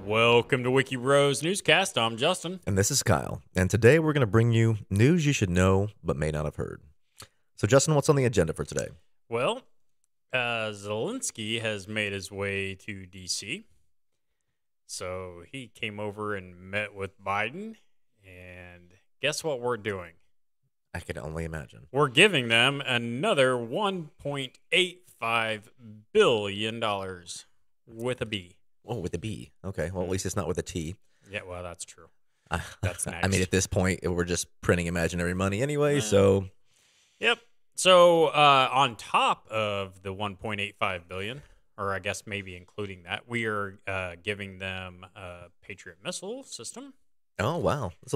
Welcome to Wiki Bros Newscast. I'm Justin. And this is Kyle. And today we're going to bring you news you should know but may not have heard. So, Justin, what's on the agenda for today? Well, Zelensky has made his way to D.C. So he came over and met with Biden. And guess what we're doing? I can only imagine. We're giving them another $1.85 billion with a B. Oh, with a B. Okay. Well, at least it's not with a T. Yeah, well, that's true. That's next. I mean, at this point, we're just printing imaginary money anyway, so. Yep. So on top of the $1.85 billion, or I guess maybe including that, we are giving them a Patriot missile system. Oh, wow. That's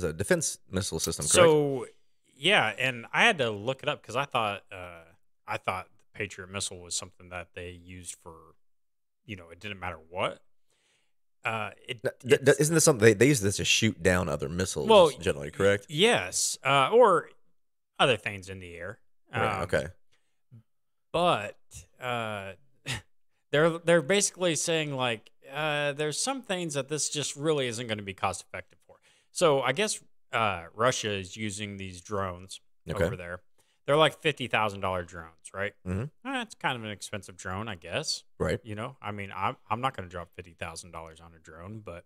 a defense missile system, correct? So, yeah, and I had to look it up because I thought the Patriot missile was something that they used for, it didn't matter what. Isn't this something they use this to shoot down other missiles generally, correct? Yes, or other things in the air. Right, okay. But they're basically saying like there's some things that this just really isn't going to be cost effective for. So I guess Russia is using these drones over there. They're like $50,000 drones, right? Mm-hmm. It's kind of an expensive drone, I guess. Right. I mean, I'm not going to drop $50,000 on a drone, but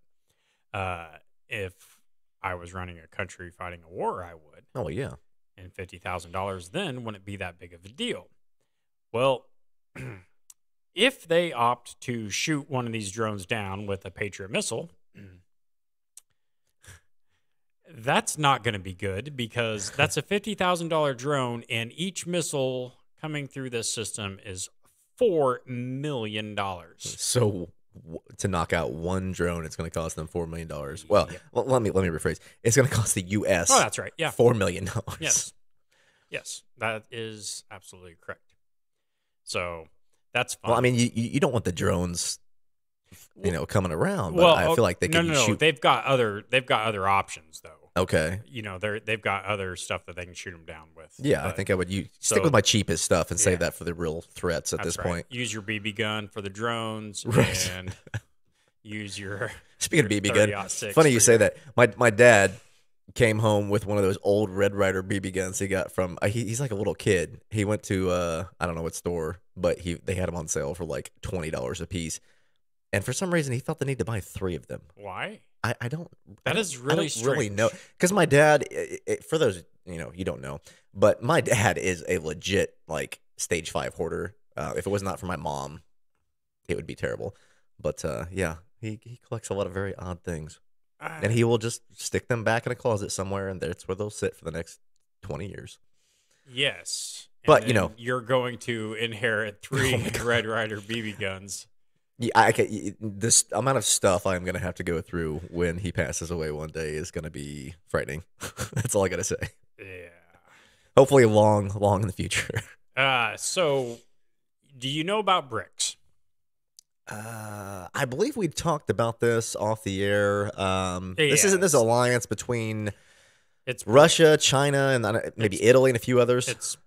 if I was running a country fighting a war, I would. Oh, yeah. And $50,000 then wouldn't be that big of a deal. Well, if they opt to shoot one of these drones down with a Patriot missile, that's not going to be good because that's a $50,000 drone, and each missile coming through this system is $4 million. So to knock out one drone, it's going to cost them $4 million. Well, let me rephrase. It's going to cost the U.S. Oh, that's right. Yeah, $4 million. Yes, that is absolutely correct. So that's fine. Well, I mean, you don't want the drones, coming around. But I feel like they can shoot. They've got other options though. Okay. They've got other stuff that they can shoot them down with. Yeah, but I think I would stick with my cheapest stuff and save that for the real threats at this point. Use your BB gun for the drones, right? And use your. Speaking of BB gun, funny you say that. My dad came home with one of those old Red Ryder BB guns he got from. He's like a little kid. He went to I don't know what store, but they had them on sale for like $20 a piece. And for some reason, he felt the need to buy 3 of them. Why? I don't. That is really strange. Really know, because my dad. For those you don't know, but my dad is a legit like stage 5 hoarder. If it was not for my mom, it would be terrible. But yeah, he collects a lot of very odd things, and he will just stick them back in a closet somewhere, and that's where they'll sit for the next 20 years. Yes, but you're going to inherit 3 Red Ryder BB guns. Yeah, this amount of stuff I'm going to have to go through when he passes away one day is going to be frightening. That's all I got to say. Yeah. Hopefully long in the future. So do you know about BRICS? I believe we talked about this off the air. This isn't this alliance between Russia, China, and maybe Italy and a few others?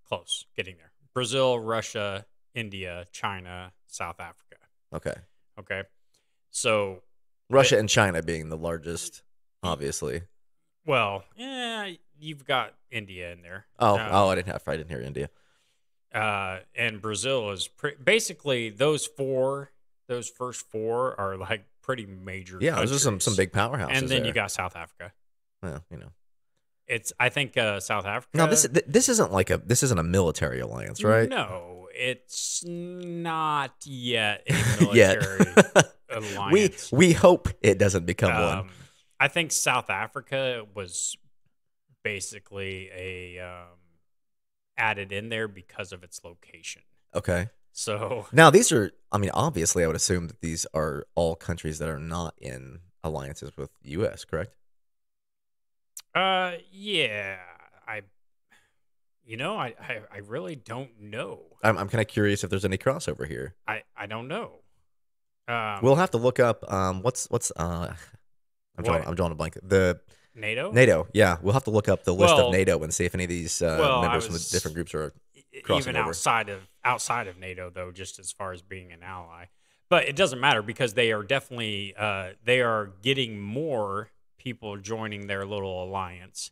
Close. Getting there. Brazil, Russia, India, China, South Africa. Okay. So Russia and China being the largest, obviously. Well, you've got India in there. I didn't hear India. And Brazil is basically those first 4 are like pretty major. Yeah, those are some big powerhouses. And then you got South Africa. Well, I think South Africa. No, this isn't a military alliance, right? No, it's not yet a military alliance. We hope it doesn't become one. I think South Africa was basically added in there because of its location. Okay. So now these are. I mean, obviously, I would assume that these are all countries that are not in alliances with the U.S., correct? Yeah, I really don't know. I'm kind of curious if there's any crossover here. I don't know. We'll have to look up. What's I'm drawing a blank. The NATO. Yeah, we'll have to look up the list of NATO and see if any of these members from the different groups are crossing even over. outside of NATO, though, just as far as being an ally. But it doesn't matter because they are definitely they are getting more people joining their little alliance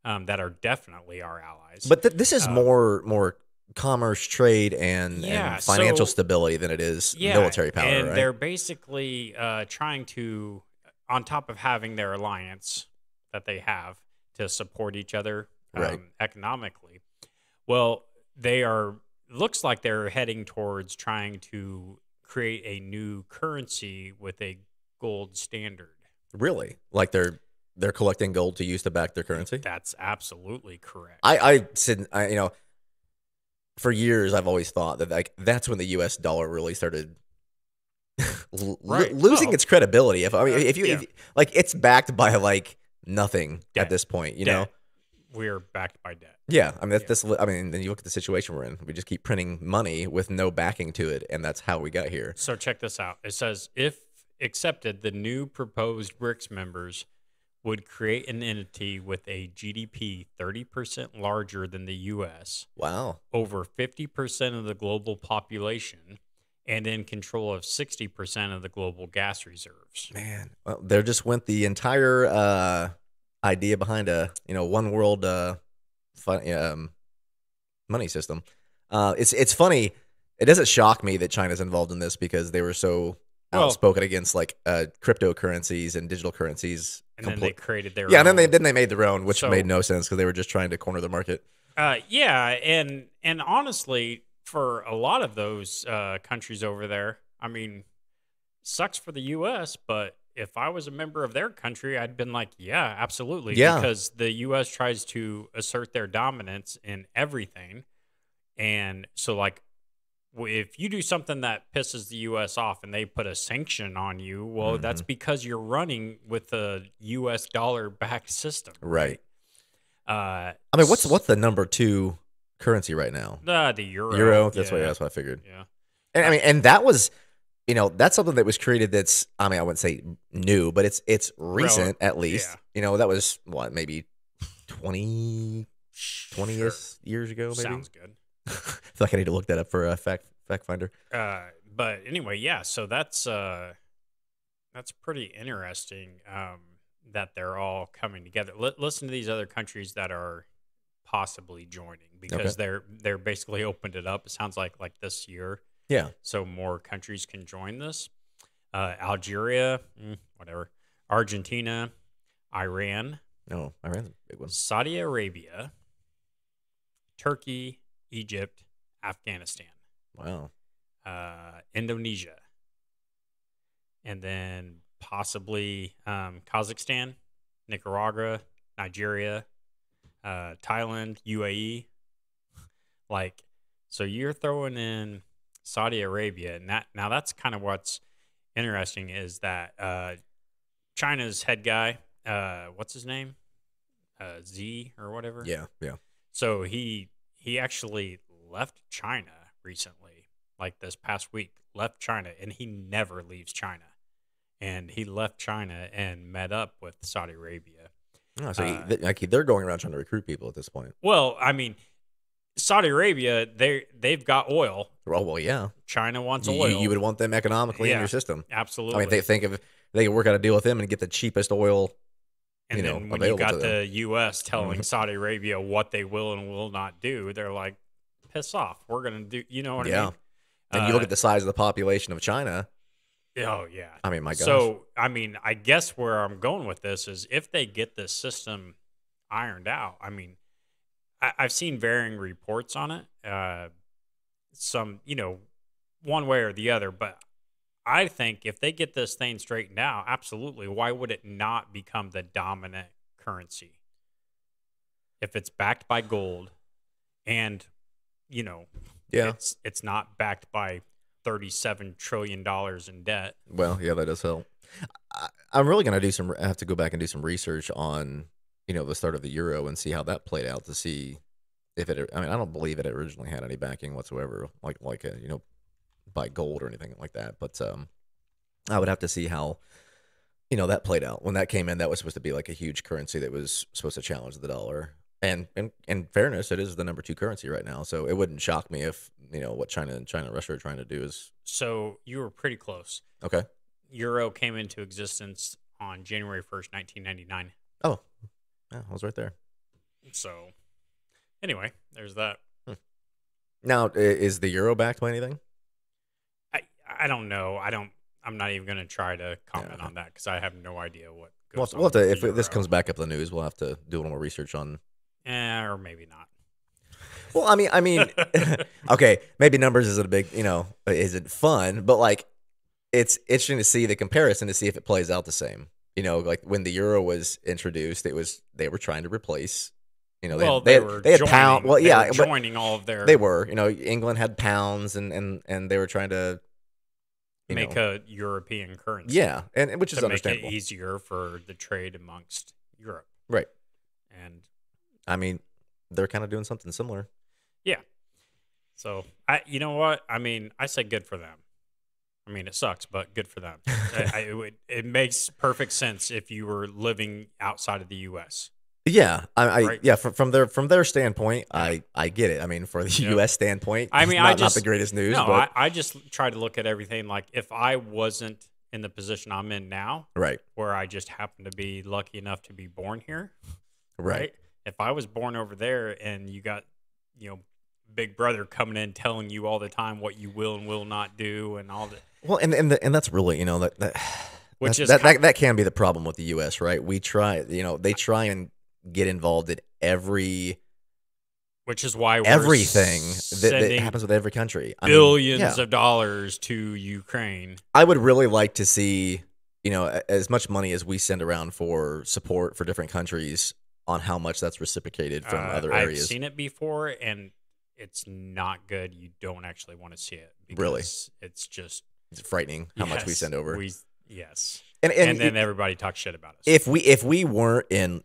that are definitely our allies. But this is more commerce, trade, and financial stability than it is military power, and right? they're basically trying to, on top of having their alliance that they have to support each other economically, well, looks like they're heading towards trying to create a new currency with a gold standard. Really? Like they're collecting gold to use to back their currency? That's absolutely correct. I said, for years I've always thought that like that's when the U.S. dollar really started losing its credibility. If like it's backed by like nothing debt. At this point, you know, we're backed by debt. Yeah, I mean that's I mean, then you look at the situation we're in. We just keep printing money with no backing to it, and that's how we got here. So check this out. It says if accepted, the new proposed BRICS members would create an entity with a GDP 30% larger than the U.S. Wow. Over 50% of the global population, and in control of 60% of the global gas reserves. Man, well, there just went the entire idea behind a one world money system. It's funny. It doesn't shock me that China's involved in this because they were so outspoken against like cryptocurrencies and digital currencies. And then they created their own. And then they made their own, which made no sense because they were just trying to corner the market. And honestly, for a lot of those countries over there, I mean, sucks for the U.S., but if I was a member of their country, I'd been like, yeah, absolutely. Yeah. Because the U.S. tries to assert their dominance in everything. And so, like, if you do something that pisses the U.S. off and they put a sanction on you, well, that's because you're running with a U.S. dollar-backed system. Right. I mean, what's the number 2 currency right now? The euro. Euro. That's what I figured. Yeah. And I mean, and that was, that's something that was created. That's, I mean, I wouldn't say new, but it's recent at least. Yeah. That was what, maybe 20-ish years ago. Maybe. Sounds good. I feel like I need to look that up for a fact finder. But anyway, yeah. So that's pretty interesting. That they're all coming together. Listen to these other countries that are possibly joining because they're basically opened it up. It sounds like this year. Yeah. So more countries can join this. Algeria, whatever. Argentina, Iran. No, Iran's a big one. Saudi Arabia, Turkey, Egypt, Afghanistan. Wow. Indonesia. And then possibly Kazakhstan, Nicaragua, Nigeria, Thailand, UAE. So you're throwing in Saudi Arabia, and now that's kind of what's interesting is that China's head guy, what's his name? Z or whatever. Yeah. So he actually left China recently, like this past week, left China, and he never leaves China. And he left China and met up with Saudi Arabia. Oh, so they're going around trying to recruit people at this point. Well, I mean, Saudi Arabia, they've got oil. Well, yeah. China wants oil. You would want them economically in your system. Absolutely. I mean, they think if they can work out a deal with them and get the cheapest oil. And then when you got the U.S. telling Saudi Arabia what they will and will not do, they're like, piss off. We're going to do, you know what I mean? And you look at the size of the population of China. Oh, yeah. I mean, my gosh. So, I mean, I guess where I'm going with this is if they get this system ironed out, I mean, I've seen varying reports on it. Some, one way or the other, but I think if they get this thing straightened out, absolutely, why would it not become the dominant currency? If it's backed by gold and, it's not backed by $37 trillion in debt. Well, yeah, that does help. I'm really going to have to go back and do some research on, the start of the euro and see how that played out to see if it, I don't believe it originally had any backing whatsoever, by gold or anything like that. But I would have to see how, that played out. When that came in, that was supposed to be like a huge currency that was supposed to challenge the dollar. And in fairness, it is the number 2 currency right now. So it wouldn't shock me if what China and Russia are trying to do is. So you were pretty close. Okay. Euro came into existence on January 1st, 1999. Oh, yeah, I was right there. So anyway, there's that. Now, is the euro backed by anything? I don't know. I'm not even going to try to comment on that because I have no idea what goes on. We'll have to, if this comes back up in the news, we'll have to do a little more research on. Or maybe not. Well, I mean, okay, maybe numbers isn't a big, isn't fun, but like, it's interesting to see the comparison to see if it plays out the same. Like when the euro was introduced, they were trying to replace. They had pound. Well, yeah, they were joining all of their. They were. England had pounds, and they were trying to make a European currency. Yeah, and which is understandable. Make it easier for the trade amongst Europe. Right. And I mean, they're kind of doing something similar. Yeah. So you know what? I mean, I say good for them. I mean, it sucks, but good for them. It makes perfect sense if you were living outside of the U.S. Yeah, right? Yeah. From their standpoint, I get it. I mean, for the U.S. standpoint, I mean, not the greatest news. No, but I just try to look at everything like if I wasn't in the position I'm in now, right, where I just happen to be lucky enough to be born here, right. If I was born over there and you got, Big Brother coming in telling you all the time what you will and will not do and all that. Well, and that's really that can be the problem with the U.S. Right? We try, they try and get involved in which is why everything that happens with every country. Billions of dollars to Ukraine. I would really like to see, as much money as we send around for support for different countries on how much that's reciprocated from other areas. I've seen it before, and it's not good. You don't actually want to see it. Really? It's frightening how much we send over. Yes. And then everybody talks shit about us. If we weren't in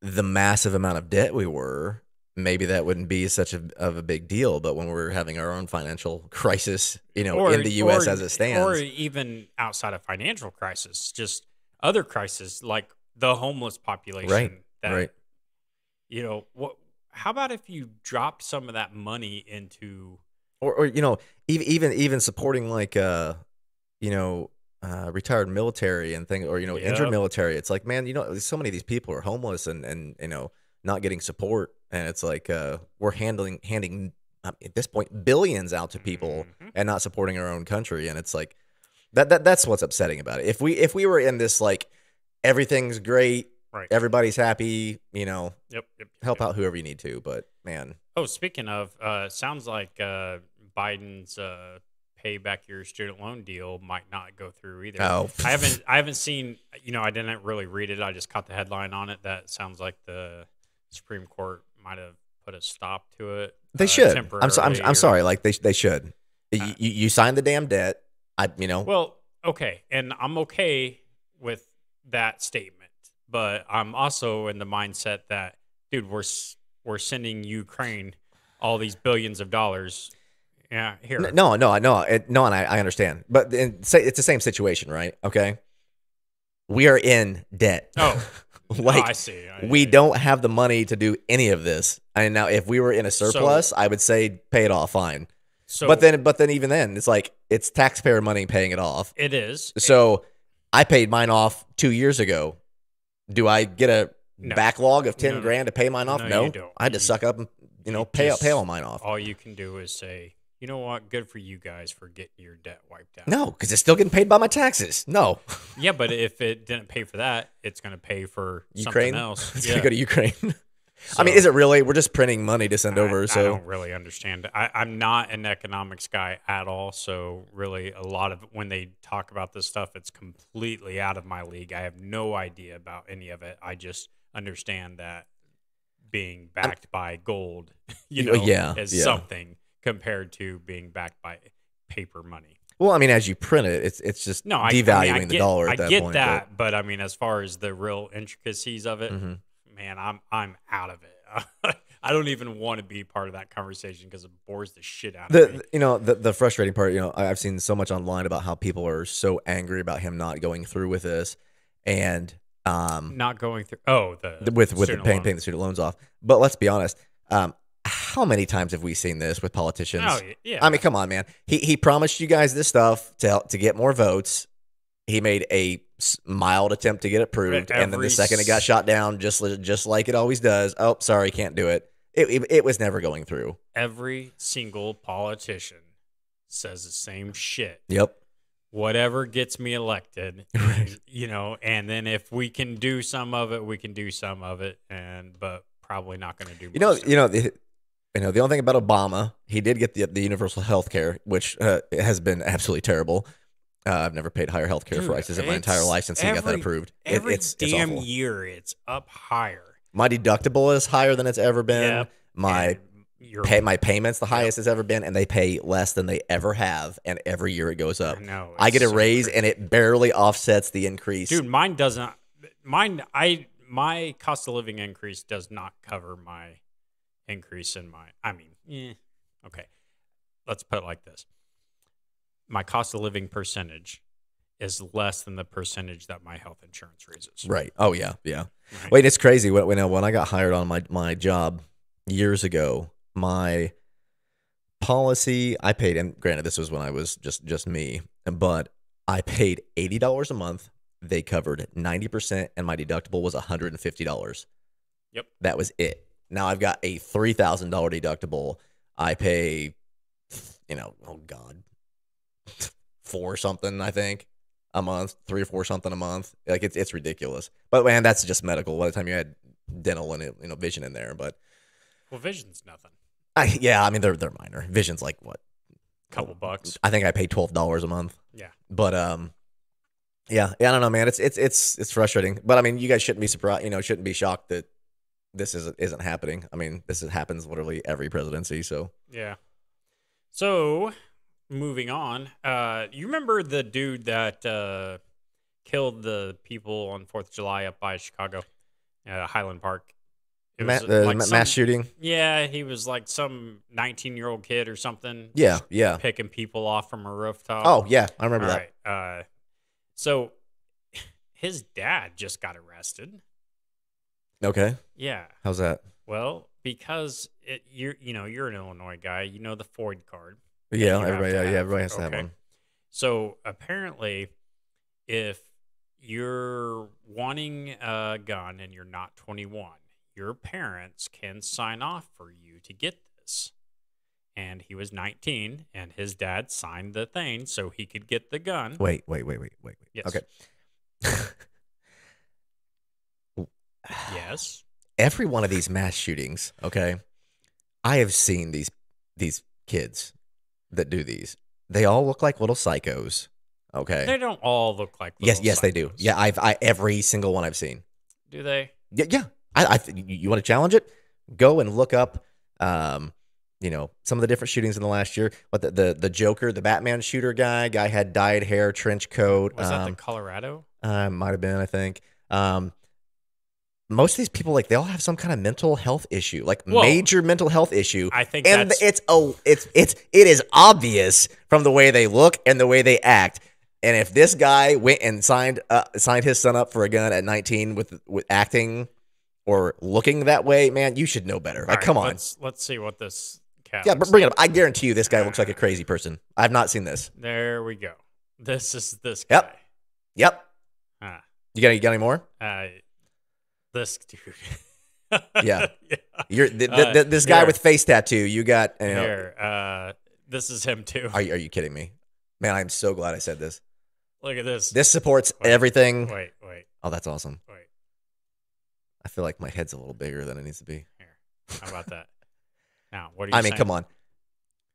the massive amount of debt we were, maybe that wouldn't be such of a big deal. But when we're having our own financial crisis, in the U.S. as it stands. Or even outside of financial crisis, just other crises like the homeless population. Right. How about if you dropped some of that money into, or even supporting like retired military and things, or injured military. It's like, man, so many of these people are homeless and not getting support, and it's like we're handing at this point billions out to people and not supporting our own country, and it's like that's what's upsetting about it. If we were in this like everything's great. Right. Everybody's happy, help out whoever you need to, but man. Oh, speaking of, sounds like Biden's pay back your student loan deal might not go through either. Oh. I haven't seen, I didn't really read it. I just caught the headline on it. That sounds like the Supreme Court might have put a stop to it. They should. I'm sorry, like they should. You signed the damn debt. Well, okay, and I'm okay with that statement. But I'm also in the mindset that, dude, we're sending Ukraine all these billions of dollars. Yeah, here. No, and I understand. But it's the same situation, right? Okay. We are in debt. Oh, I see. We don't have the money to do any of this. And now, if we were in a surplus, I would say pay it off fine. So, but then even then, it's like it's taxpayer money paying it off. It is. So I paid mine off 2 years ago. Do I get a backlog of 10 grand to pay mine off? No, you don't. I had to suck up and pay all mine off. All you can do is say, you know what? Good for you guys for getting your debt wiped out. No, because it's still getting paid by my taxes. No. Yeah, but if it didn't pay for that, it's going to pay for Ukraine? Something else. It's going to go to Ukraine. So, I mean, is it really? We're just printing money to send over. So I don't really understand. I'm not an economics guy at all. So really, a lot of when they talk about this stuff, it's completely out of my league. I have no idea about any of it. I just understand that being backed by gold, is something compared to being backed by paper money. Well, I mean, as you print it, it's just devaluing the dollar at that point. I get that, but I mean, as far as the real intricacies of it. Mm-hmm. Man, I'm out of it. I don't even want to be part of that conversation because it bores the shit out of me. The frustrating part, I've seen so much online about how people are so angry about him not going through with this and not going through. with the paying the student loans off. But let's be honest, how many times have we seen this with politicians? Oh, yeah. I mean, come on, man. He promised you guys this stuff to get more votes. He made a mild attempt to get approved, and then the second it got shot down, just like it always does. Oh, sorry, can't do it. It was never going through. Every single politician says the same shit. Yep. Whatever gets me elected, you know, and then if we can do some of it, we can do some of it, but probably not going to do. The only thing about Obama, he did get the universal health care, which has been absolutely terrible. I've never paid higher health care prices in my entire life since he got that approved. It's damn year, it's up higher. My deductible is higher than it's ever been. Yep. My payment's the highest it's ever been, and they pay less than they ever have, and every year it goes up. I get a raise, and it barely offsets the increase. Dude, mine doesn't. My cost of living increase does not cover my increase in my. Okay. Let's put it like this. My cost of living percentage is less than the percentage that my health insurance raises. Right. Oh, yeah. Yeah. Right. Wait, it's crazy. When I got hired on my job years ago, my policy, I paid, and granted, this was when I was just me, but I paid $80 a month. They covered 90%, and my deductible was $150. Yep. That was it. Now I've got a $3,000 deductible. I pay, oh God, $4 something, I think, a month, $3 or $4 something a month. Like it's ridiculous. But man, that's just medical. By the time you had dental and vision in there, but vision's nothing. They're minor. Vision's like what? Couple bucks. I think I pay $12 a month. Yeah. But yeah, I don't know, man. It's frustrating. But I mean, you guys shouldn't be surprised. Shouldn't be shocked that this isn't happening. I mean, happens literally every presidency. So yeah. So moving on, you remember the dude that killed the people on 4th of July up by Chicago, Highland Park? It was mass shooting. Yeah, he was like some 19-year-old kid or something. Yeah. Picking people off from a rooftop. Oh yeah, I remember that. Right. So his dad just got arrested. Okay. Yeah. How's that? Well, because you're an Illinois guy, the Ford card. Yeah, everybody has to have one. So apparently, if you're wanting a gun and you're not 21, your parents can sign off for you to get this. And he was 19, and his dad signed the thing so he could get the gun. Wait. Yes. Okay. Yes. Every one of these mass shootings, okay, I have seen these kids that do these. They all look like little psychos. Okay. They don't all look like little yes, psychos. they do. Yeah, I every single one I've seen. Do they? Yeah. You want to challenge it? Go and look up some of the different shootings in the last year. But the Joker, the Batman shooter guy had dyed hair, trench coat. Was that the Colorado? Might have been, I think. Most of these people, they all have some kind of mental health issue, major mental health issue. I think, and it is obvious from the way they look and the way they act. And if this guy went and signed his son up for a gun at 19 with acting or looking that way, man, you should know better. Come on. Let's see what this cat. Yeah, bring it up. I guarantee you, this guy looks like a crazy person. I've not seen this. There we go. This is this guy. Yep. You got any more? This dude. Yeah. You're this guy with face tattoo. You got here. This is him too. Are you kidding me? Man, I'm so glad I said this. Look at this. This supports everything. Wait. Oh, that's awesome. Wait. I feel like my head's a little bigger than it needs to be. Here. How about that? Now, what are you saying? Come on.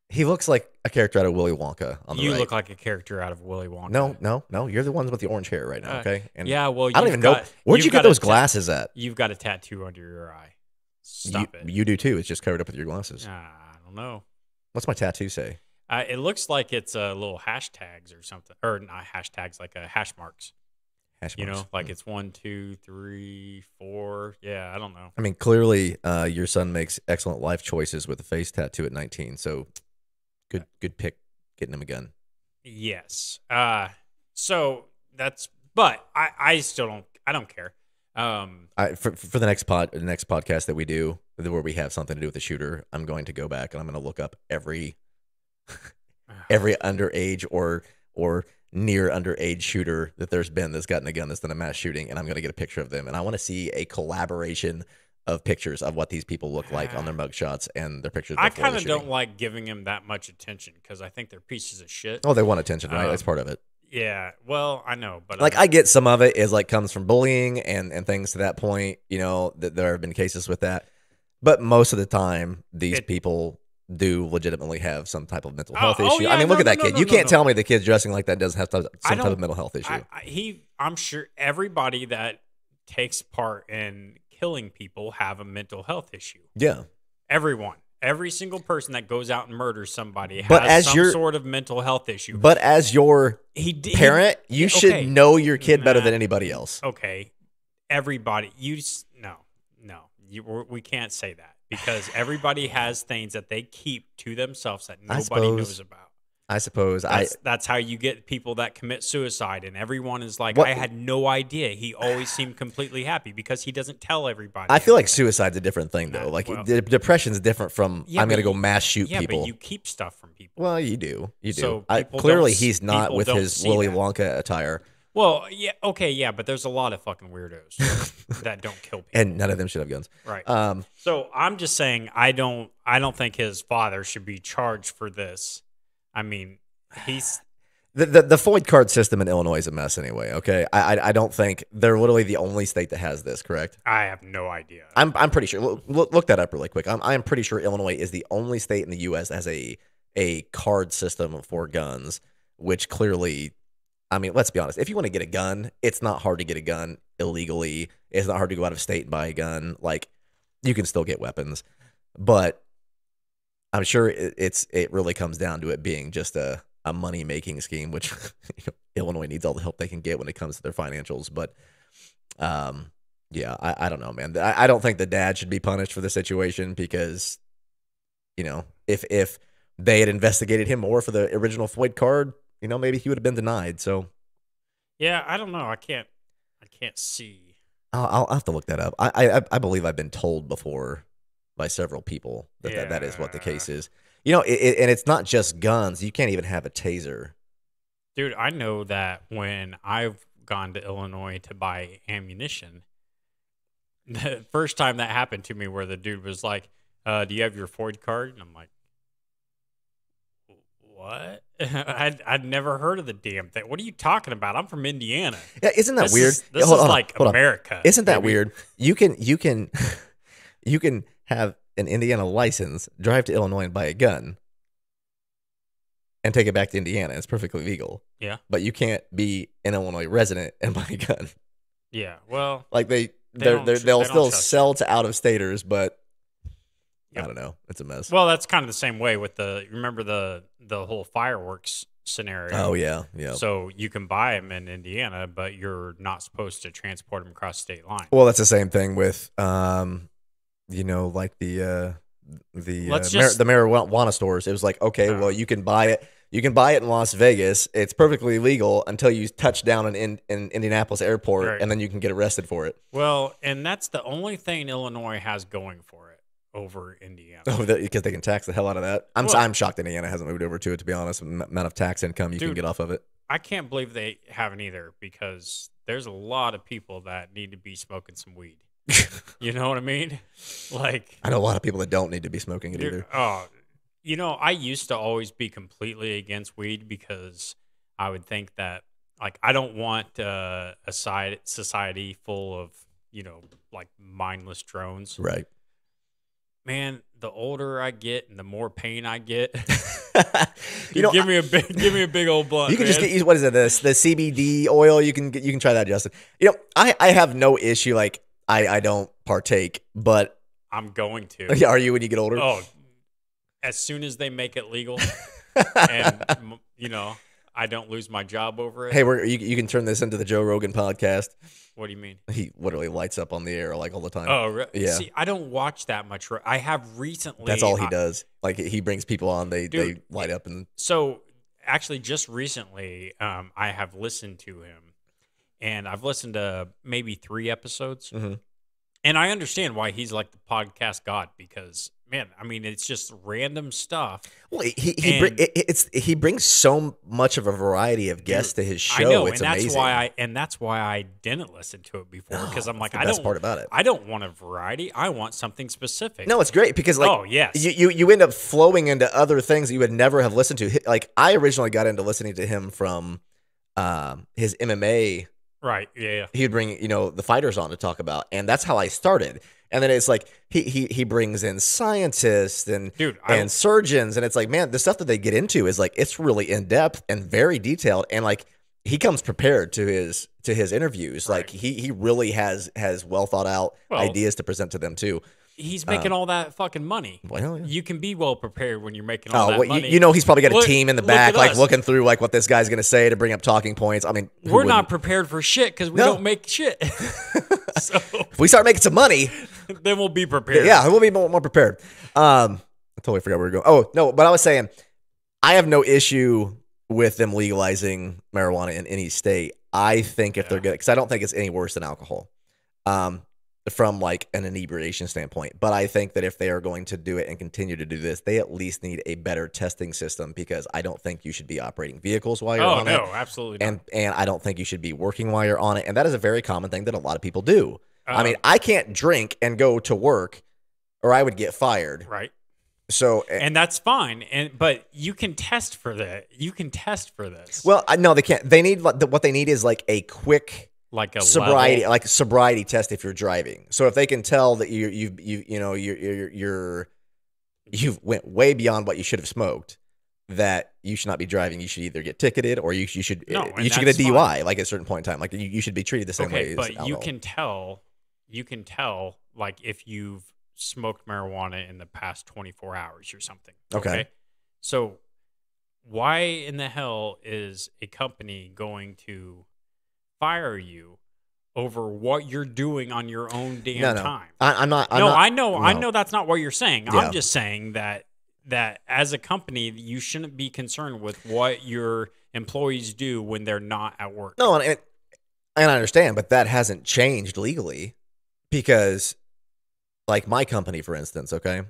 He looks like a character out of Willy Wonka on the right. You look like a character out of Willy Wonka. No. You're the ones with the orange hair right now, okay? And yeah, well, I don't even know. Where'd you get those glasses at? You've got a tattoo under your eye. Stop it. You do too. It's just covered up with your glasses. I don't know. What's my tattoo say? It looks like it's little hashtags or something. Or not hashtags, like hash marks. Hash marks. Like it's 1, 2, 3, 4. Yeah, I don't know. I mean, clearly your son makes excellent life choices with a face tattoo at 19, so... Good pick getting him a gun. Yes. So that's, but I still don't care. For the next podcast that we do, where we have something to do with the shooter, I'm going to go back and I'm going to look up every underage or near underage shooter that there's been that's gotten a gun that's done a mass shooting, and I'm going to get a picture of them, and I want to see a collaboration of pictures of what these people look like on their mugshots and their pictures. I kind of don't like giving them that much attention because I think they're pieces of shit. Oh, they want attention, right? That's part of it. Yeah, well, I know, but like I get some of it is like comes from bullying and things to that point. You know, that there have been cases with that, but most of the time, these people do legitimately have some type of mental health issue. Yeah, I mean, look at that kid. You can't tell me the kid's dressing like that doesn't have some type of mental health issue. I'm sure everybody that takes part in killing people have a mental health issue. Yeah, everyone. Every single person that goes out and murders somebody has some sort of mental health issue. But as your parent, you should know your kid better than anybody else. Okay, everybody. We can't say that because everybody has things that they keep to themselves that nobody knows about. I suppose that's how you get people that commit suicide, and everyone is like, I had no idea. He always seemed completely happy because he doesn't tell everybody. I feel like suicide's a different thing, though. Depression's different from I'm going to go mass shoot people. Yeah, but you keep stuff from people. Well, you do. So clearly, he's not with his Willy Wonka attire. Well, yeah, okay, yeah, but there's a lot of fucking weirdos that don't kill people, and none of them should have guns. Right. So I'm just saying, I don't think his father should be charged for this. I mean, he's the FOID card system in Illinois is a mess anyway. Okay, I don't think they're literally the only state that has this. Correct? I have no idea. I'm pretty sure. Look that up really quick. I'm pretty sure Illinois is the only state in the U.S. that has a card system for guns, which clearly, I mean, let's be honest. If you want to get a gun, it's not hard to get a gun illegally. It's not hard to go out of state and buy a gun. Like, you can still get weapons, but I'm sure it really comes down to it being just a money making scheme, which Illinois needs all the help they can get when it comes to their financials. But yeah, I don't know, man. I don't think the dad should be punished for the situation because, if they had investigated him more for the original FOID card, maybe he would have been denied. So yeah, I don't know. I can't see. I'll have to look that up. I believe I've been told before by several people that is what the case is. And it's not just guns. You can't even have a taser. Dude, I know that when I've gone to Illinois to buy ammunition, the first time that happened to me where the dude was like, do you have your FOID card? And I'm like, what? I'd never heard of the damn thing. What are you talking about? I'm from Indiana. Yeah, isn't that weird? This is like America. Isn't that weird? You can have an Indiana license, drive to Illinois and buy a gun, and take it back to Indiana. It's perfectly legal. Yeah. But you can't be an Illinois resident and buy a gun. Yeah. Well, like they'll still sell to out-of-staters, but I don't know. It's a mess. Well, that's kind of the same way with remember the whole fireworks scenario. Oh, yeah. Yeah. So you can buy them in Indiana, but you're not supposed to transport them across state line. Well, that's the same thing with like the marijuana stores. It was like, okay, well, you can buy it. You can buy it in Las Vegas. It's perfectly legal until you touch down in Indianapolis airport, right, and then you can get arrested for it. Well, and that's the only thing Illinois has going for it over Indiana. Oh, because they can tax the hell out of that. I'm shocked Indiana hasn't moved over to it, to be honest. The amount of tax income you can get off of it. I can't believe they haven't either, because there's a lot of people that need to be smoking some weed. You know what I mean? Like, I know a lot of people that don't need to be smoking it either. Oh, I used to always be completely against weed because I would think that, like, I don't want a society full of, like, mindless drones. Right. Man, the older I get and the more pain I get, give me a big old blunt. You can just get, what is it? The CBD oil. You can try that, Justin. I have no issue. Like, I don't partake, but I'm going to. Are you when you get older? Oh, as soon as they make it legal, and I don't lose my job over it. Hey, you can turn this into the Joe Rogan podcast. What do you mean? He literally lights up on the air like all the time. Oh, really? Yeah. See, I don't watch that much. I have recently. That's all he does. Like, he brings people on. They light up. And so actually, just recently, I have listened to him, and I've listened to maybe 3 episodes. Mm-hmm. And I understand why he's like the podcast god because, man, I mean, it's just random stuff. Well, he brings so much of a variety of guests to his show. I know, it's and amazing. that's why I didn't listen to it before because I'm like, the best part about it. I don't want a variety. I want something specific. No, it's great because you end up flowing into other things that you would never have listened to. Like I originally got into listening to him from his MMA. Right. Yeah. He would bring, the fighters on to talk about, and that's how I started. And then it's like he brings in scientists and surgeons, and it's like, man, the stuff that they get into is like it's really in depth and very detailed, and like he comes prepared to his interviews. Right. Like he really has well thought out ideas to present to them too. He's making all that fucking money. Well, yeah. You can be well prepared when you're making all that money. He's probably got a team in the back, like looking through like what this guy's going to say to bring up talking points. I mean, we're not prepared for shit because we don't make shit. So if we start making some money, then we'll be prepared. Yeah, we'll be more prepared. I totally forgot where we were going. Oh no, but I was saying, I have no issue with them legalizing marijuana in any state. I think if they're good, because I don't think it's any worse than alcohol. From like an inebriation standpoint. But I think that if they are going to do it and continue to do this, they at least need a better testing system because I don't think you should be operating vehicles while you're on it. Oh, no, absolutely not. And I don't think you should be working while you're on it. And that is a very common thing that a lot of people do. I mean, I can't drink and go to work or I would get fired. Right. So and that's fine. But you can test for that. You can test for this. Well, no, they can't. They need what they need is like a quick like a sobriety, level. like a sobriety test if you're driving. So if they can tell that you've went way beyond what you should have smoked, that you should not be driving. You should either get ticketed or you should get a DUI. Like at a certain point in time, like you should be treated the same way. Okay, but you can tell like if you've smoked marijuana in the past 24 hours or something. Okay. So why in the hell is a company going to fire you over what you're doing on your own damn time? I'm not. I know that's not what you're saying. Yeah. I'm just saying that as a company, you shouldn't be concerned with what your employees do when they're not at work. No, and I understand, but that hasn't changed legally because, like my company, for instance, okay,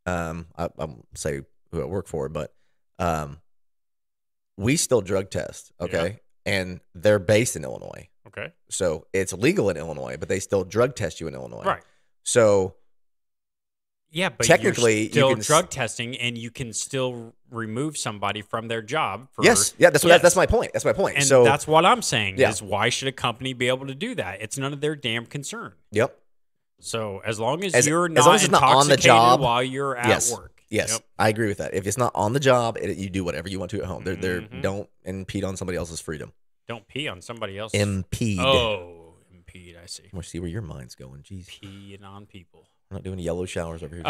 I won't say who I work for, but we still drug test, okay. Yeah. And they're based in Illinois. Okay. So it's legal in Illinois, but they still drug test you in Illinois. Right. So yeah, but technically you're still drug testing and you can still remove somebody from their job. That's my point. That's my point. And so that's what I'm saying is why should a company be able to do that? It's none of their damn concern. Yep. So as long as you're not long as it's not on the job while you're at work. Yes, yep. I agree with that. If it's not on the job, you do whatever you want to at home. Don't impede on somebody else's freedom. Don't pee on somebody else. Impede. Oh, impede. I see. I want to see where your mind's going. Jeez. Peeing on people. We're not doing yellow showers over here.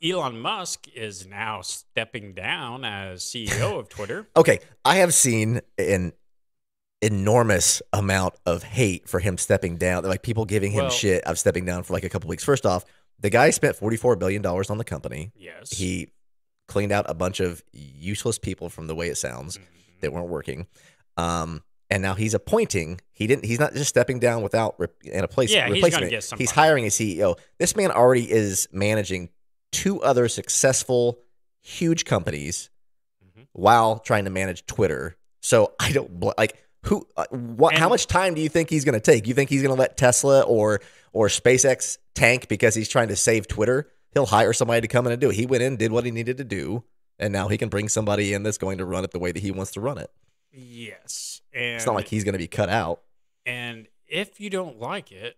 Elon Musk is now stepping down as CEO of Twitter. Okay, I have seen an enormous amount of hate for him stepping down. Like people giving him shit of stepping down for like a couple weeks. First off, the guy spent $44 billion on the company. Yes. He cleaned out a bunch of useless people from the way it sounds that weren't working. And now he's appointing. He's not just stepping down without in a place replacement. He's gonna get somebody. He's hiring a CEO. This man already is managing 2 other successful, huge companies while trying to manage Twitter. So I don't how much time do you think he's going to take? You think he's going to let Tesla or SpaceX tank because he's trying to save Twitter? He'll hire somebody to come in and do it. He went in, did what he needed to do, and now he can bring somebody in that's going to run it the way that he wants to run it. Yes. And it's not like he's going to be cut out. And if you don't like it,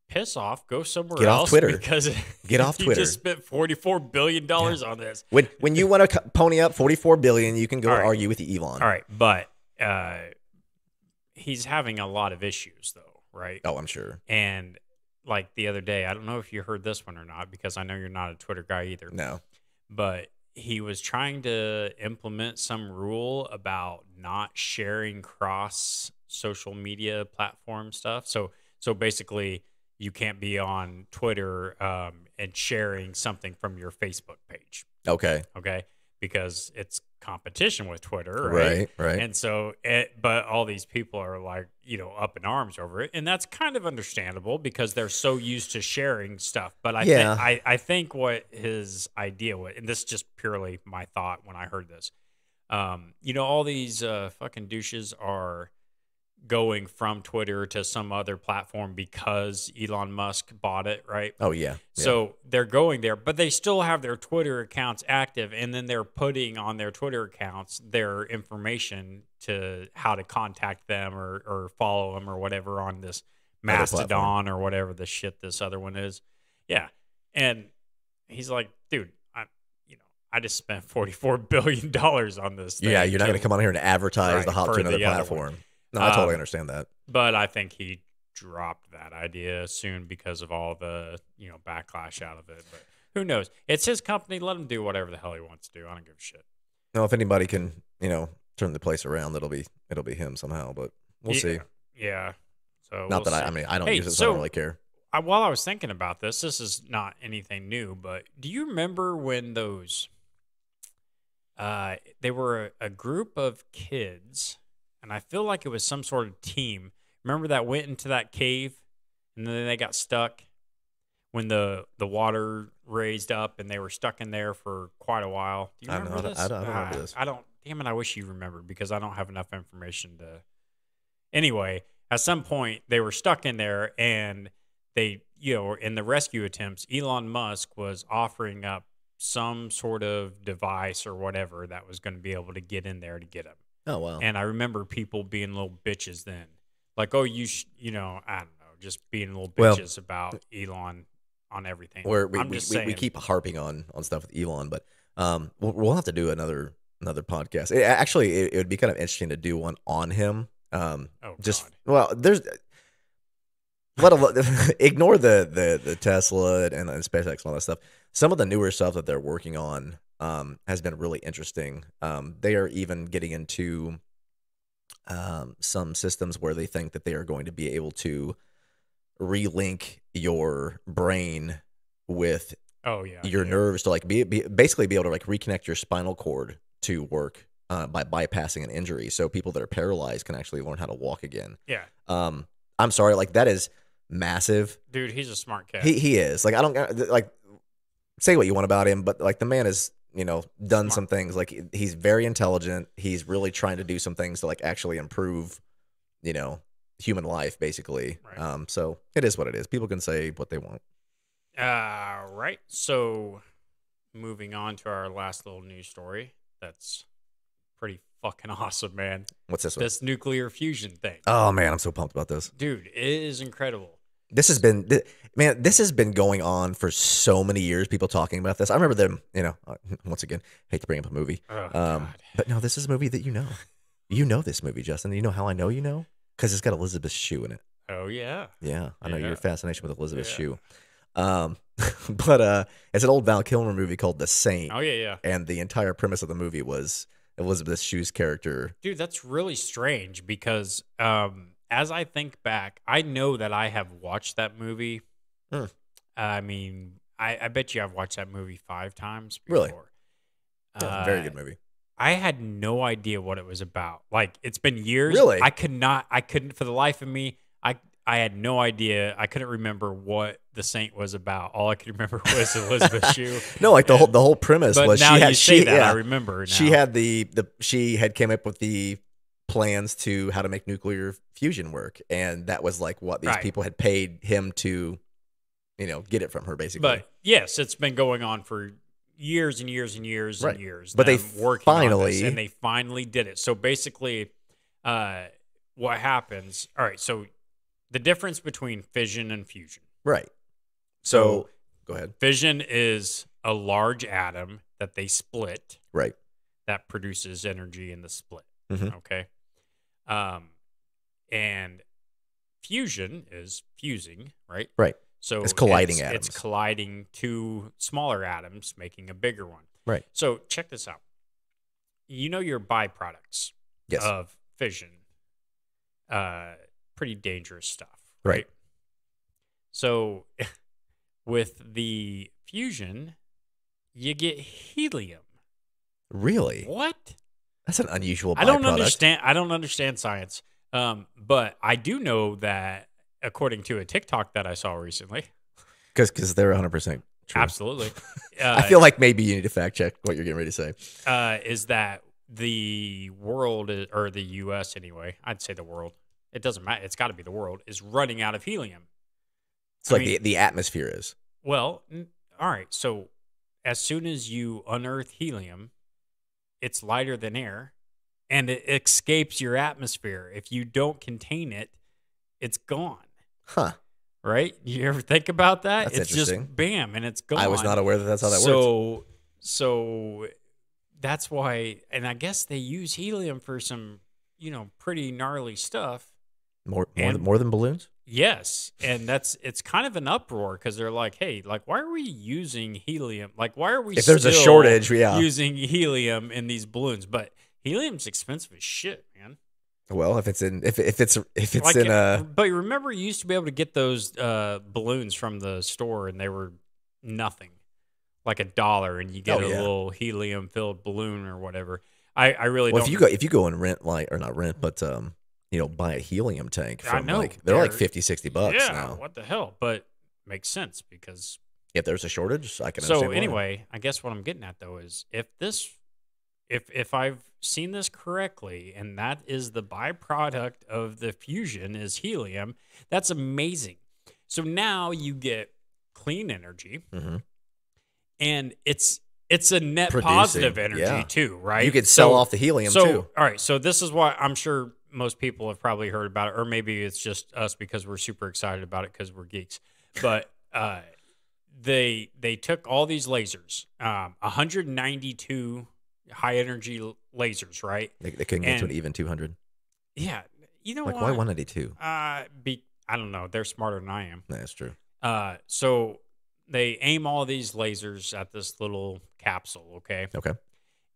piss off, go somewhere else. Get off Twitter. Because get off Twitter. You just spent $44 billion on this. When you want to pony up $44 billion, you can go argue with Elon. All right, but he's having a lot of issues, though, right? Oh, I'm sure. And like the other day, I don't know if you heard this one or not, because I know you're not a Twitter guy either. No. But he was trying to implement some rule about not sharing cross social media platform stuff. So basically, you can't be on Twitter and sharing something from your Facebook page. Okay. because it's competition with Twitter, Right, right. And so, but all these people are like, up in arms over it, and that's kind of understandable because they're so used to sharing stuff. But I think what his idea was, and this is just purely my thought when I heard this, all these fucking douches are going from Twitter to some other platform because Elon Musk bought it, right? Oh, yeah. So they're going there, but they still have their Twitter accounts active, and then they're putting on their Twitter accounts their information to how to contact them or follow them or whatever on this Mastodon or whatever the shit this other one is. Yeah. And he's like, dude, I just spent $44 billion on this thing. Yeah, you're not going to come on here and advertise the hop to another platform. No, I totally understand that. But I think he dropped that idea soon because of all the, backlash out of it. But who knows? It's his company. Let him do whatever the hell he wants to do. I don't give a shit. No, if anybody can, turn the place around, it'll be him somehow. But we'll see. Yeah. So not that I don't use it, so I don't really care. While I was thinking about this is not anything new, but do you remember when those? They were a group of kids. And I feel like it was some sort of team. Remember that went into that cave and then they got stuck when the water raised up and they were stuck in there for quite a while. Do you remember this? I don't remember this. Damn it, I wish you remembered because I don't have enough information to. Anyway, at some point they were stuck in there and they, in the rescue attempts, Elon Musk was offering up some sort of device or whatever that was going to be able to get in there to get him. Oh, wow. And I remember people being little bitches then. Like, oh, I don't know, just being little bitches about Elon on everything. We keep harping on stuff with Elon, but we'll have to do another podcast. It would be kind of interesting to do one on him. There's ignore the Tesla and SpaceX and all that stuff. Some of the newer stuff that they're working on has been really interesting. They are even getting into some systems where they think that they are going to be able to relink your brain with your nerves to like basically be able to like reconnect your spinal cord to work by bypassing an injury. So people that are paralyzed can actually learn how to walk again. Yeah. I'm sorry, like that is massive. Dude, he's a smart cat. He is. Like I don't like say what you want about him, but like the man is done some things. Like he's very intelligent. He's really trying to do some things to like actually improve, human life, basically. Right. So it is what it is. People can say what they want. Right. So moving on to our last little news story. That's pretty fucking awesome, man. What's this one? This nuclear fusion thing. Oh man, I'm so pumped about this. Dude, it is incredible. This has been going on for so many years. People talking about this. I remember them, once again, hate to bring up a movie. Oh, God. But no, this is a movie that you know this movie, Justin. You know how I know you know? Because it's got Elizabeth Shue in it. Oh, yeah. Yeah, I know your fascination with Elizabeth Shue. But it's an old Val Kilmer movie called The Saint. Oh, yeah. And the entire premise of the movie was Elizabeth Shue's character. Dude, that's really strange because as I think back, I know that I have watched that movie. I mean, I bet you I've watched that movie 5 times before. Really? Yeah, very good movie. I had no idea what it was about. Like, it's been years. Really? I couldn't, for the life of me, I had no idea. I couldn't remember what The Saint was about. All I could remember was Elizabeth Shue. No, like the whole premise was now I remember now. She had she had came up with the plans to how to make nuclear fusion work, and that was like what these people had paid him to, get it from her, basically. But yes, it's been going on for years and years and years and years. But they finally did it. So basically, what happens? All right, so the difference between fission and fusion. Right. So go ahead. Fission is a large atom that they split. Right. That produces energy in the split. Mm-hmm. Okay. And fusion is fusing, right? Right. So it's colliding atoms. It's colliding 2 smaller atoms, making a bigger one. Right. So check this out. Your byproducts of fission. Pretty dangerous stuff. Right. So with the fusion, you get helium. Really? What? That's an unusual byproduct. I don't understand science. But I do know that according to a TikTok that I saw recently, Because they're 100% true. absolutely, I feel like maybe you need to fact check what you're getting ready to say. is that the world or the U.S. anyway? I'd say the world. It doesn't matter. It's got to be the world is running out of helium. It's like the atmosphere is. Well, all right. So as soon as you unearth helium, it's lighter than air, and it escapes your atmosphere. If you don't contain it, it's gone. Huh. Right? You ever think about that? That's it's interesting. just bam, and it's gone. I was not aware that that's how that works. So that's why, and I guess they use helium for some, pretty gnarly stuff. More than balloons? Yes, and it's kind of an uproar because they're like, hey, like, why are we using helium? Like, why are we if there's a shortage, using helium in these balloons? But helium's expensive as shit, man. Well, if it's in But remember, you used to be able to get those balloons from the store, and they were nothing, like $1, and you get a little helium-filled balloon or whatever. I really don't. If you go and rent or not rent, but buy a helium tank from they're like $50-$60 now. What the hell? But makes sense because if there's a shortage, I can. So anyway, I guess what I'm getting at though is if I've seen this correctly, and that is the byproduct of the fusion is helium, that's amazing. So now you get clean energy, and it's a net positive energy too, right? You could sell off the helium too. All right, so this is why I'm sure most people have probably heard about it, or maybe it's just us because we're super excited about it because we're geeks. But they took all these lasers, 192 high energy lasers, right? They couldn't get to an even 200. Yeah, why 192? I don't know. They're smarter than I am. That's true. So they aim all these lasers at this little capsule, okay? Okay.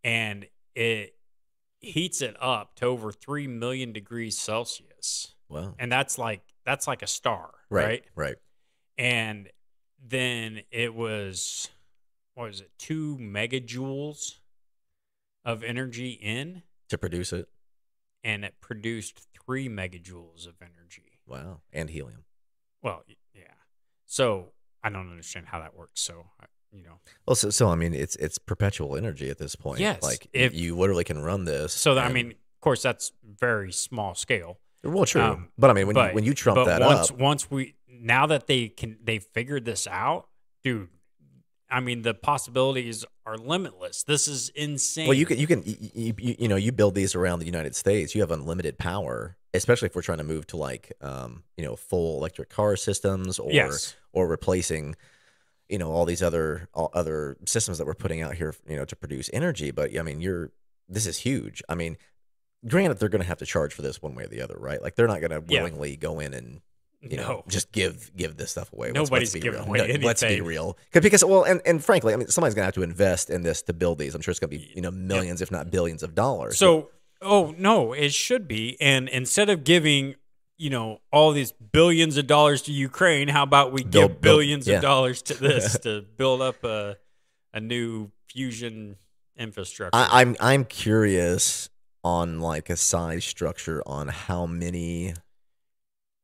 And it heats it up to over 3 million degrees Celsius. Wow. And that's like a star, right? Right. And then it was, 2 megajoules of energy in to produce it, and it produced 3 megajoules of energy. Wow. And helium. Well, yeah. So I don't understand how that works. So Well, so I mean, it's perpetual energy at this point. Yes. Like if you literally can run this. So I mean, of course, that's very small scale. Well, true. But I mean, when you trump that up, now that they figured this out, dude. I mean, the possibilities are limitless. This is insane. Well, you build these around the United States. You have unlimited power, especially if we're trying to move to full electric car systems or replacing, all these other systems that we're putting out here, to produce energy. But I mean, this is huge. I mean, granted, they're going to have to charge for this one way or the other, right? Like they're not going to willingly go in and just give this stuff away. Nobody's giving away anything. Let's be real, because and frankly, I mean, somebody's going to have to invest in this to build these. I'm sure it's going to be millions, if not billions, of dollars. So, no, it should be. And instead of giving all these billions of dollars to Ukraine, how about we give billions of dollars to this to build up a new fusion infrastructure? I'm curious on like a size structure on how many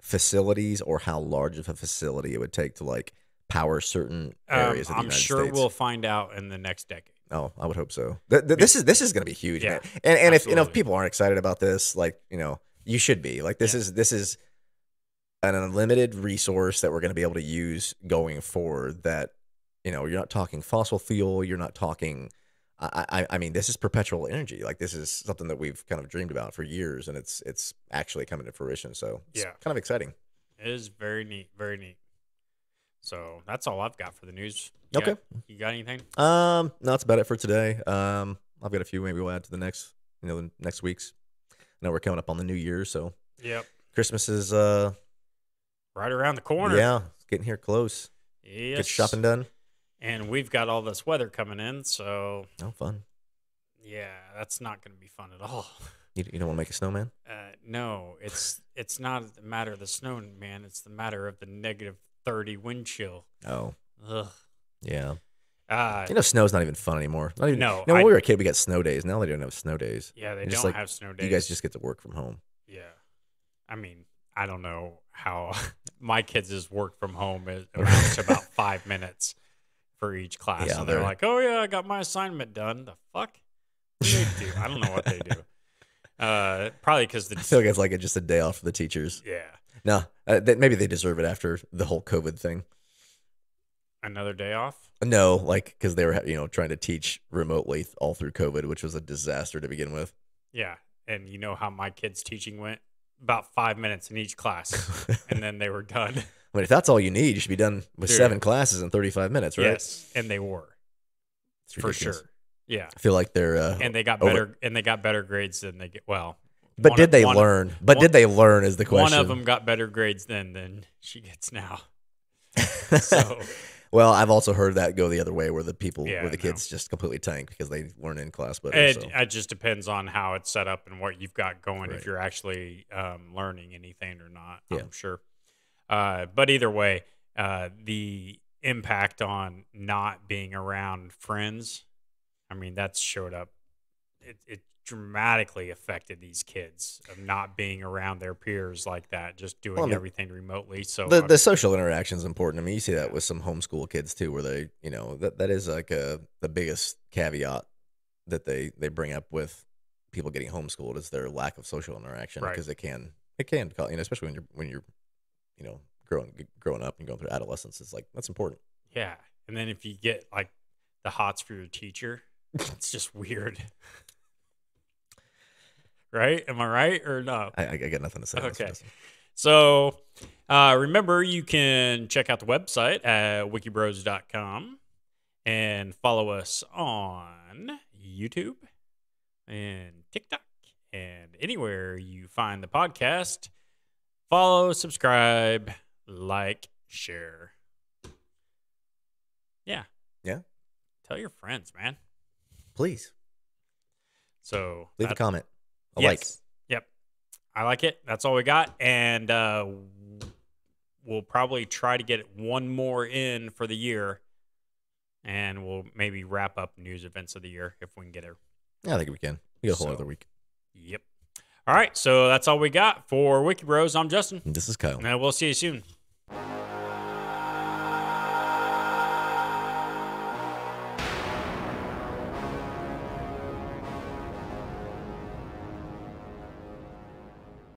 facilities or how large of a facility it would take to like power certain areas of the United States. I'm sure we'll find out in the next decade. Oh, I would hope so. This is going to be huge, man. And if people aren't excited about this, like you should be. Like this is an unlimited resource that we're going to be able to use going forward. That you're not talking fossil fuel. You're not talking. I mean, this is perpetual energy. Like this is something that we've kind of dreamed about for years, and it's actually coming to fruition. So it's kind of exciting. It is very neat, very neat. So that's all I've got for the news. You got anything? No, that's about it for today. I've got a few. Maybe we'll add to the next, the next week's. I know we're coming up on the New Year, so Christmas is right around the corner. Yeah, it's getting here close. Yes. Get shopping done. And we've got all this weather coming in, so fun. Yeah, that's not going to be fun at all. You don't want to make a snowman? No, it's not the matter of the snowman. It's the matter of the -30 wind chill. Oh, ugh. Yeah. Snow's not even fun anymore. Not even, No, when we were a kid, we got snow days. Now they don't have snow days. Yeah, they It's just don't have snow days. You guys just get to work from home. Yeah. I mean, I don't know how my kids' just work from home. It amounts to about 5 minutes for each class. Yeah, and they're like, oh, yeah, I got my assignment done. The fuck? What do they do? I don't know what they do. Probably because I feel like it's like just a day off for the teachers. Yeah. No, maybe they deserve it after the whole COVID thing. Another day off? No, because they were trying to teach remotely all through COVID, which was a disaster to begin with. Yeah, and you know how my kids' teaching went? About 5 minutes in each class, and then they were done. I mean, if that's all you need, you should be done with 7 classes in 35 minutes, right? Yes, and they were for sure. Yeah, I feel like they're and they got better, and they got better grades than they get. Well, but did they learn? But did they learn? Is the question. One of them got better grades than she gets now. So. Well, I've also heard that go the other way, where the kids just completely tank because they weren't in class. But it just depends on how it's set up and what you've got going. Right. If you're actually learning anything or not, yeah. I'm sure. But either way, the impact on not being around friends, I mean, that's showed up. It dramatically affected these kids of not being around their peers like that, just doing everything remotely. So the social interaction is important. I mean, you see that with some homeschool kids too, where they, that is like the biggest caveat that they bring up with people getting homeschooled is their lack of social interaction, because it can especially when you're growing up and going through adolescence, it's like that's important. Yeah, and then if you get like the hots for your teacher, it's just weird. Right? Am I right or no? I got nothing to say. Okay. So remember, you can check out the website at wikibros.com and follow us on YouTube and TikTok and anywhere you find the podcast. Follow, subscribe, like, share. Yeah. Yeah. Tell your friends, man. Please. So leave a comment. Yes. Yep. I like it. That's all we got. And we'll probably try to get one more in for the year. And we'll maybe wrap up news events of the year if we can get it. Yeah, I think we can. We got a whole other week. Yep. All right. So that's all we got for Wiki Bros. I'm Justin. And this is Kyle. And we'll see you soon.